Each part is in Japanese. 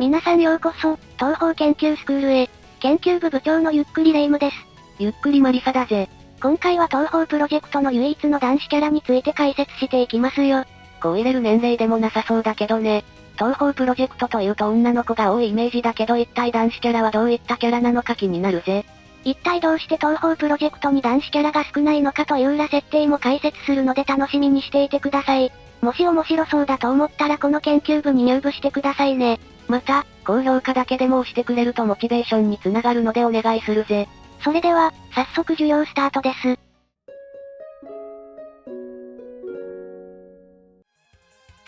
皆さんようこそ、東方研究スクールへ。研究部部長のゆっくりレ夢ムです。ゆっくりマリサだぜ。今回は東方プロジェクトの唯一の男子キャラについて解説していきますよ。こう入れる年齢でもなさそうだけどね。東方プロジェクトというと女の子が多いイメージだけど一体男子キャラはどういったキャラなのか気になるぜ。一体どうして東方プロジェクトに男子キャラが少ないのかという裏設定も解説するので楽しみにしていてください。もし面白そうだと思ったらこの研究部に入部してくださいね。また、高評価だけでも押してくれるとモチベーションにつながるのでお願いするぜ。それでは、早速授業スタートです。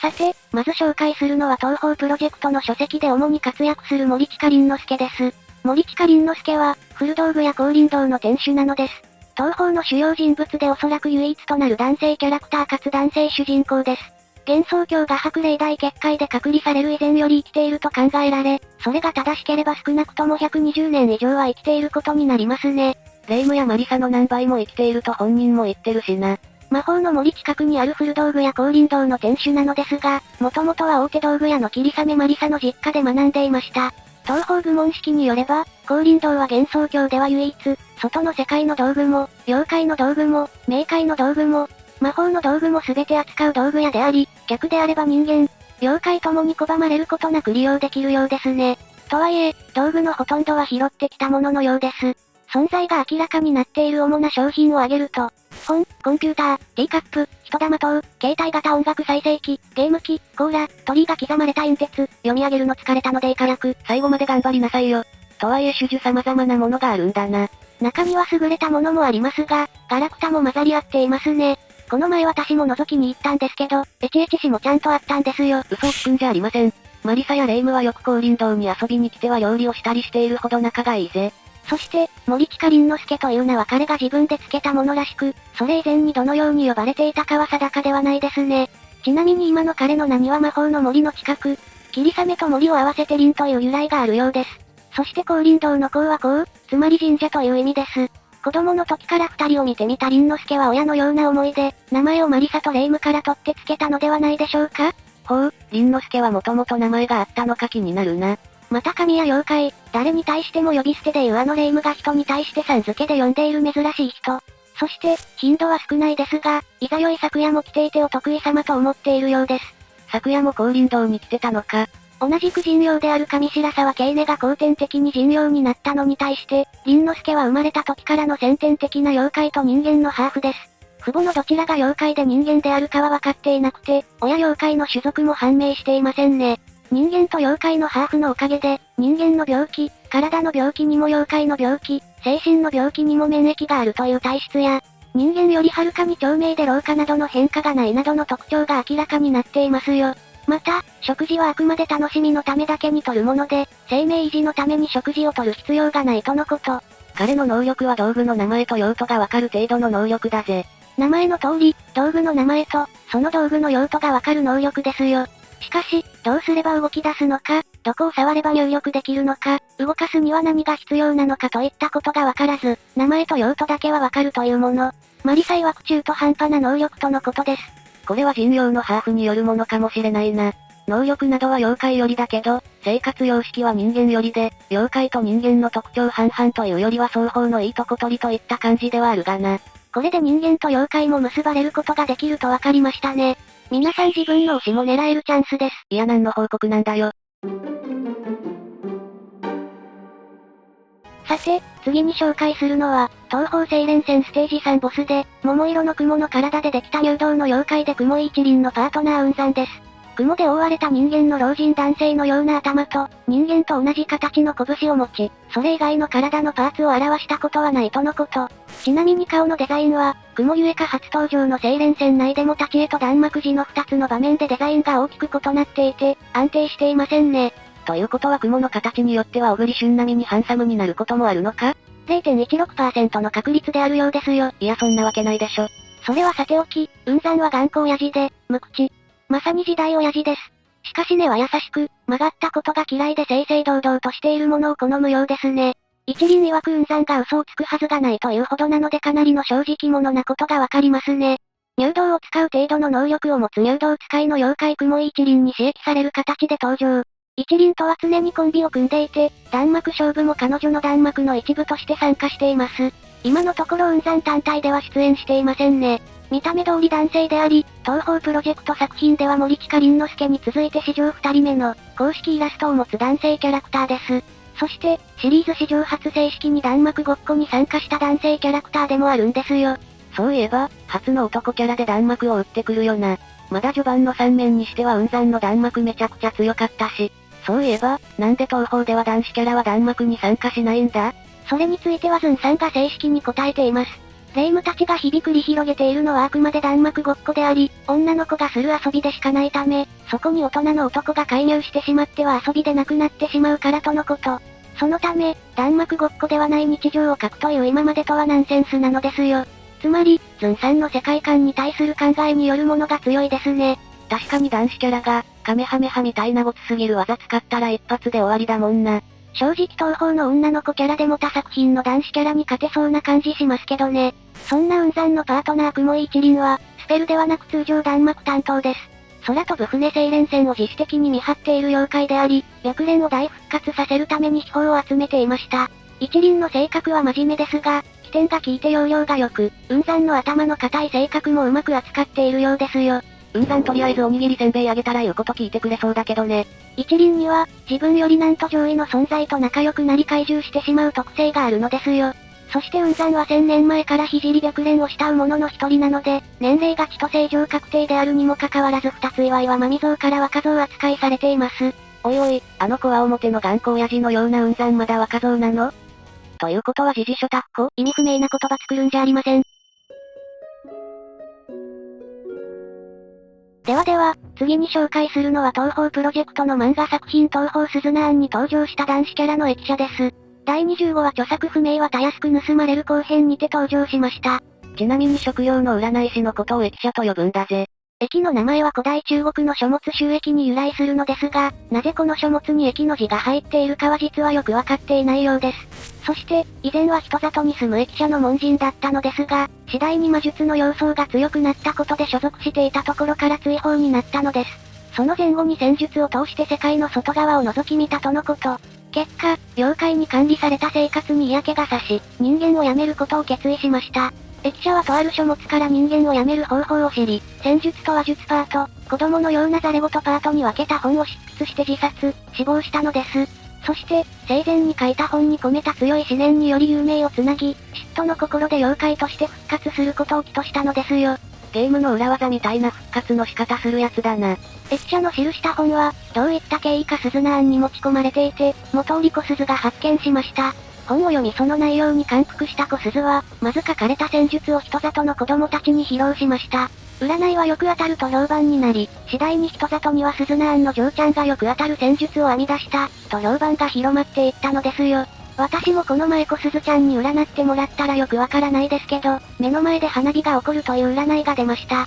さて、まず紹介するのは東方プロジェクトの書籍で主に活躍する森近凛之介です。森近凛之介は、古道具や光林堂の店主なのです。東方の主要人物でおそらく唯一となる男性キャラクターかつ男性主人公です。幻想郷が白霊大結界で隔離される以前より生きていると考えられ、それが正しければ少なくとも120年以上は生きていることになりますね。レ夢ムやマリサの何倍も生きていると本人も言ってるしな。魔法の森近くにある古道具屋光林堂の店主なのですが、もともとは大手道具屋の霧雨マリサの実家で学んでいました。東方部門式によれば、光林堂は幻想郷では唯一、外の世界の道具も、妖怪の道具も、冥界の道具も、魔法の道具も全て扱う道具屋であり、逆であれば人間、妖怪ともに拒まれることなく利用できるようですね。とはいえ、道具のほとんどは拾ってきたもののようです。存在が明らかになっている主な商品を挙げると、本、コンピューター、ティーカップ、人玉刀、携帯型音楽再生機、ゲーム機、コーラ、鳥居が刻まれた印鉄、読み上げるの疲れたので以下略、最後まで頑張りなさいよ。とはいえ種々様々なものがあるんだな。中には優れたものもありますが、ガラクタも混ざり合っていますね。この前私も覗きに行ったんですけど、エチエチ氏もちゃんとあったんですよ。嘘をつくんじゃありません。マリサやレ夢ムはよく光林堂に遊びに来ては料理をしたりしているほど仲がいいぜ。そして、森近凛之介という名は彼が自分で付けたものらしく、それ以前にどのように呼ばれていたかは定かではないですね。ちなみに今の彼の名には魔法の森の近く、霧雨と森を合わせて凛という由来があるようです。そして光林堂の光は光、つまり神社という意味です。子供の時から二人を見てみた凛之介は親のような思いで、名前をマリサとレ夢ムから取って付けたのではないでしょうか？ほう、凛之介はもともと名前があったのか気になるな。また神や妖怪、誰に対しても呼び捨てで言うレ夢ムが人に対してさん付けで呼んでいる珍しい人。そして、頻度は少ないですが、いざよい昨夜も来ていてお得意様と思っているようです。昨夜も光林堂に来てたのか。同じく神妖である上白沢慶音が後天的に神妖になったのに対して、凛之介は生まれた時からの先天的な妖怪と人間のハーフです。父母のどちらが妖怪で人間であるかは分かっていなくて、親妖怪の種族も判明していませんね。人間と妖怪のハーフのおかげで、人間の病気、体の病気にも妖怪の病気、精神の病気にも免疫があるという体質や、人間よりはるかに長命で老化などの変化がないなどの特徴が明らかになっていますよ。また、食事はあくまで楽しみのためだけに摂るもので、生命維持のために食事を摂る必要がないとのこと。彼の能力は道具の名前と用途がわかる程度の能力だぜ。名前の通り、道具の名前と、その道具の用途がわかる能力ですよ。しかし、どうすれば動き出すのか、どこを触れば入力できるのか、動かすには何が必要なのかといったことがわからず、名前と用途だけはわかるというもの。マリサ曰く中途半端な能力とのことです。これは人妖のハーフによるものかもしれないな。能力などは妖怪よりだけど、生活様式は人間よりで、妖怪と人間の特徴半々というよりは双方のいいとこ取りといった感じではあるがな。これで人間と妖怪も結ばれることができるとわかりましたね。皆さん自分の推しも狙えるチャンスです。いや何の報告なんだよ。さて、次に紹介するのは、東方精錬戦ステージ3ボスで、桃色の雲の体でできた入道の妖怪で雲井一輪のパートナー雲山です。雲で覆われた人間の老人男性のような頭と、人間と同じ形の拳を持ち、それ以外の体のパーツを表したことはないとのこと。ちなみに顔のデザインは、雲ゆえか初登場の精錬戦内でも立ち絵と弾幕時の2つの場面でデザインが大きく異なっていて、安定していませんね。ということは雲の形によっては小栗旬並みにハンサムになることもあるのか？ 0.16% の確率であるようですよ。いやそんなわけないでしょ。それはさておき、雲山は頑固親父で、無口。まさに時代親父です。しかし根は優しく、曲がったことが嫌いで正々堂々としているものを好むようですね。一輪曰く雲山が嘘をつくはずがないというほどなのでかなりの正直者なことがわかりますね。入道を使う程度の能力を持つ入道使いの妖怪雲井一輪に刺激される形で登場。一輪とは常にコンビを組んでいて、弾幕勝負も彼女の弾幕の一部として参加しています。今のところ雲山単体では出演していませんね。見た目通り男性であり、東宝プロジェクト作品では森近凛之介に続いて史上2人目の公式イラストを持つ男性キャラクターです。そして、シリーズ史上初正式に弾幕ごっこに参加した男性キャラクターでもあるんですよ。そういえば、初の男キャラで弾幕を打ってくるよな。まだ序盤の3面にしては雲山の弾幕めちゃくちゃ強かったし。そういえば、なんで東宝では男子キャラは弾幕に参加しないんだ？それについてはズンさんが正式に答えています。霊夢たちが日々繰り広げているのはあくまで弾幕ごっこであり、女の子がする遊びでしかないため、そこに大人の男が介入してしまっては遊びでなくなってしまうからとのこと。そのため、弾幕ごっこではない日常を描くという今までとはナンセンスなのですよ。つまり、ズンさんの世界観に対する考えによるものが強いですね。確かに男子キャラが、カメハメハみたいなごつすぎる技使ったら一発で終わりだもんな。正直東宝の女の子キャラでも他作品の男子キャラに勝てそうな感じしますけどね。そんな雲山のパートナー雲井一輪は、スペルではなく通常弾幕担当です。空飛ぶ船精錬船を自主的に見張っている妖怪であり、白蓮を大復活させるために秘宝を集めていました。一輪の性格は真面目ですが、起点が効いて要領が良く、雲山の頭の固い性格もうまく扱っているようですよ。雲山とりあえずおにぎりせんべいあげたら言うこと聞いてくれそうだけどね。一輪には、自分よりなんと上位の存在と仲良くなり懐柔してしまう特性があるのですよ。そして雲山は1000年前から聖白蓮を慕う者の一人なので、年齢が千と正常確定であるにもかかわらず二つ祝いは真像から若造扱いされています。おいおい、あの子は表の頑固親父のような雲山まだ若造なの？ということは時事書タッコ？意味不明な言葉作るんじゃありません。では、次に紹介するのは東宝プロジェクトの漫画作品東宝鈴菜庵に登場した男子キャラの駅舎です。第25話著作不明はたやすく盗まれる後編にて登場しました。ちなみに職業の占い師のことを駅舎と呼ぶんだぜ。駅の名前は古代中国の書物収益に由来するのですが、なぜこの書物に駅の字が入っているかは実はよくわかっていないようです。そして、以前は人里に住む駅舎の門人だったのですが、次第に魔術の様相が強くなったことで所属していたところから追放になったのです。その前後に戦術を通して世界の外側を覗き見たとのこと。結果、妖怪に管理された生活に嫌気がさし、人間を辞めることを決意しました。駅舎はとある書物から人間を辞める方法を知り、戦術と話術パート、子供のようなザレ言パートに分けた本を執筆して自殺、死亡したのです。そして、生前に書いた本に込めた強い思念により有名をつなぎ、嫉妬の心で妖怪として復活することを起としたのですよ。ゲームの裏技みたいな復活の仕方するやつだな。駅舎の記した本は、どういった経緯か鈴菜庵に持ち込まれていて、元織子鈴が発見しました。本を読みその内容に感服した小鈴は、まず書かれた戦術を人里の子供たちに披露しました。占いはよく当たると評判になり、次第に人里には鈴菜庵の嬢ちゃんがよく当たる戦術を編み出した、と評判が広まっていったのですよ。私もこの前小鈴ちゃんに占ってもらったらよくわからないですけど、目の前で花火が起こるという占いが出ました。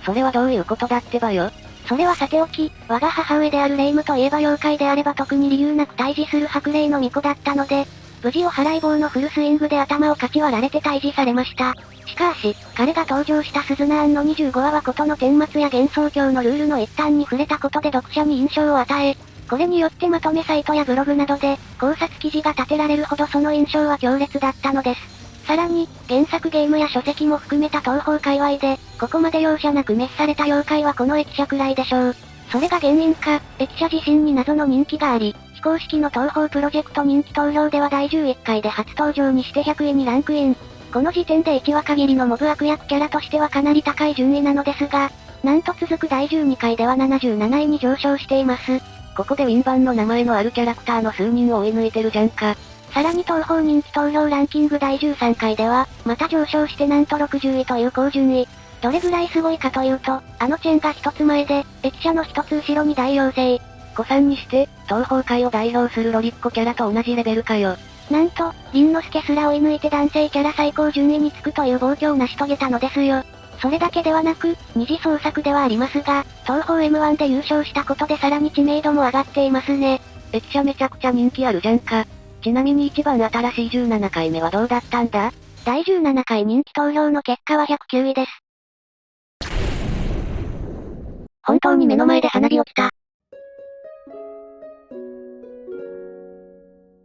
それはどういうことだってばよ。それはさておき、我が母上である霊夢といえば妖怪であれば特に理由なく退治する白霊の巫女だったので、無事お払い棒のフルスイングで頭をかち割られて退治されました。しかし、彼が登場した鈴菜庵の25話はことの顛末や幻想郷のルールの一端に触れたことで読者に印象を与え、これによってまとめサイトやブログなどで考察記事が立てられるほどその印象は強烈だったのです。さらに、原作ゲームや書籍も含めた東宝界隈で、ここまで容赦なく滅された妖怪はこの駅舎くらいでしょう。それが原因か、駅舎自身に謎の人気があり、非公式の東宝プロジェクト人気投票では第11回で初登場にして100位にランクイン。この時点で1話限りのモブ悪役キャラとしてはかなり高い順位なのですが、なんと続く第12回では77位に上昇しています。ここでウィン版の名前のあるキャラクターの数人を追い抜いてるじゃんか。さらに東宝人気投票ランキング第13回では、また上昇してなんと60位という高順位。どれぐらいすごいかというと、あのチェンが一つ前で、駅舎の一つ後ろに大妖精。子さんにして、東宝界を代表するロリッコキャラと同じレベルかよ。なんと、凛之介すら追い抜いて男性キャラ最高順位につくという暴挙を成し遂げたのですよ。それだけではなく、二次創作ではありますが、東宝 M1 で優勝したことでさらに知名度も上がっていますね。駅舎めちゃくちゃ人気あるじゃんか。ちなみに一番新しい17回目はどうだったんだ？第17回人気投票の結果は109位です。本当に目の前で花火起きた。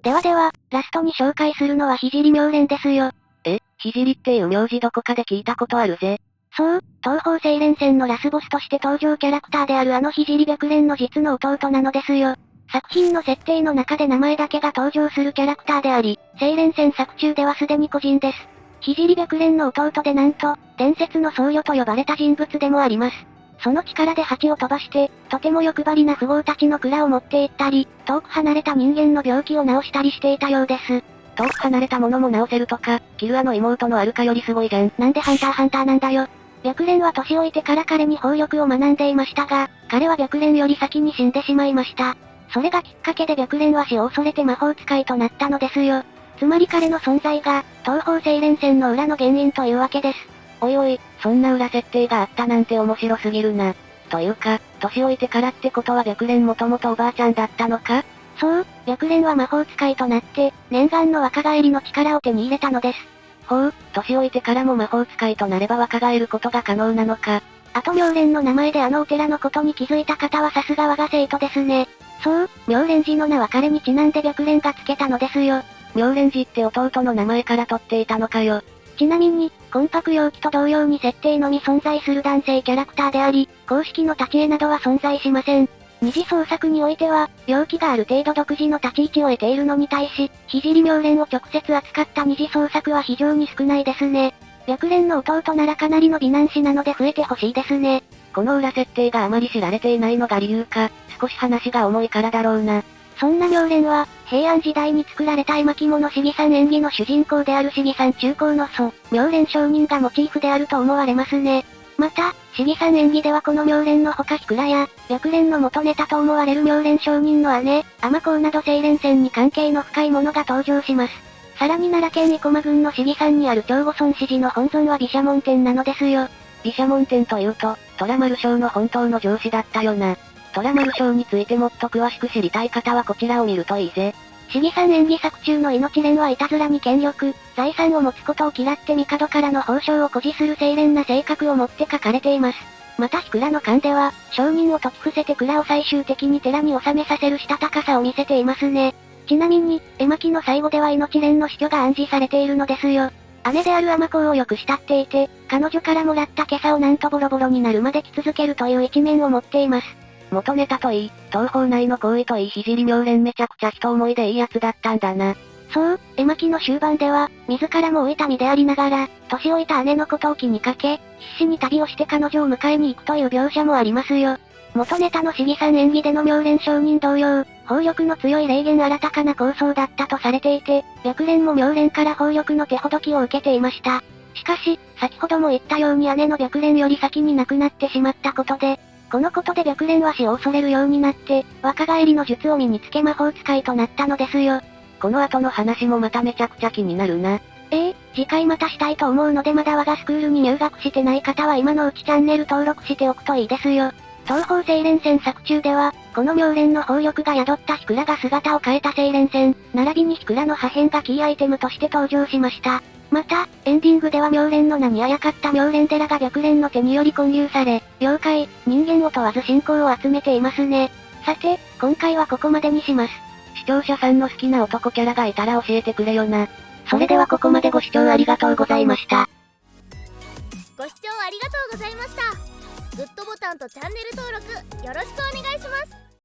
では、ラストに紹介するのは聖妙蓮ですよ。聖っていう名字どこかで聞いたことあるぜ。そう、東方聖蓮戦のラスボスとして登場キャラクターである聖白蓮の実の弟なのですよ。作品の設定の中で名前だけが登場するキャラクターであり、聖蓮戦作中ではすでに個人です。聖白蓮の弟でなんと、伝説の僧侶と呼ばれた人物でもあります。その力で蜂を飛ばして、とても欲張りな富豪たちの蔵を持って行ったり、遠く離れた人間の病気を治したりしていたようです。遠く離れたものも治せるとか、キルアの妹のアルカよりすごいじゃん。なんでハンターなんだよ。白蓮は年老いてから彼に法力を学んでいましたが、彼は白蓮より先に死んでしまいました。それがきっかけで白蓮は死を恐れて魔法使いとなったのですよ。つまり彼の存在が、東方聖蓮戦の裏の原因というわけです。おいおい、そんな裏設定があったなんて面白すぎるな。というか、年老いてからってことは白蓮もともとおばあちゃんだったのか？そう、白蓮は魔法使いとなって、念願の若返りの力を手に入れたのです。ほう、年老いてからも魔法使いとなれば若返ることが可能なのか。あと妙蓮の名前であのお寺のことに気づいた方はさすが我が生徒ですね。そう、妙蓮寺の名は彼にちなんで白蓮がつけたのですよ。妙蓮寺って弟の名前から取っていたのかよ。ちなみに、魂魄陽気と同様に設定のみ存在する男性キャラクターであり、公式の立ち絵などは存在しません。二次創作においては、陽気がある程度独自の立ち位置を得ているのに対し、聖妙蓮を直接扱った二次創作は非常に少ないですね。白蓮の弟ならかなりの美男子なので増えてほしいですね。この裏設定があまり知られていないのが理由か、少し話が重いからだろうな。そんな妙蓮は、平安時代に作られた絵巻物四季山演義の主人公である四季山中高の祖、妙蓮上人がモチーフであると思われますね。また、四季山演義ではこの妙蓮の他ヒクラや、白蓮の元ネタと思われる妙蓮上人の姉、尼子など聖蓮戦に関係の深いものが登場します。さらに奈良県生駒郡の四季山にある長後孫子寺の本尊は毘沙門天なのですよ。毘沙門天というと、虎丸将の本当の上司だったよな。虎丸将についてもっと詳しく知りたい方はこちらを見るといいぜ。四季山演義作中の命蓮はいたずらに権力、財産を持つことを嫌って帝からの報奨を誇示する清廉な性格を持って書かれています。また蔵の間では、商人を解き伏せて蔵を最終的に寺に収めさせるしたたかさを見せていますね。ちなみに、絵巻の最後では命蓮の死去が暗示されているのですよ。姉である尼子をよく慕っていて、彼女からもらった袈裟をなんとボロボロになるまで着続けるという一面を持っています。元ネタといい、東方内の行為といい聖妙蓮めちゃくちゃ人思いでいいやつだったんだな。そう、絵巻の終盤では、自らも老いた身でありながら、年老いた姉のことを気にかけ、必死に旅をして彼女を迎えに行くという描写もありますよ。元ネタの四季山演義での妙蓮上人同様、法力の強い霊言新たかな構想だったとされていて、白蓮も妙蓮から法力の手ほどきを受けていました。しかし、先ほども言ったように姉の白蓮より先に亡くなってしまったことで、このことで白蓮は死を恐れるようになって、若返りの術を身につけ魔法使いとなったのですよ。この後の話もまためちゃくちゃ気になるな。次回またしたいと思うのでまだ我がスクールに入学してない方は今のうちチャンネル登録しておくといいですよ。東方聖蓮戦作中では、この妙蓮の法力が宿ったヒクラが姿を変えた聖蓮戦、並びにヒクラの破片がキーアイテムとして登場しました。また、エンディングでは妙蓮の名にあやかった妙蓮寺が白蓮の手により建立され、妖怪、人間を問わず信仰を集めていますね。さて、今回はここまでにします。視聴者さんの好きな男キャラがいたら教えてくれよな。それではここまでご視聴ありがとうございました。ご視聴ありがとうございました。グッドボタンとチャンネル登録よろしくお願いします。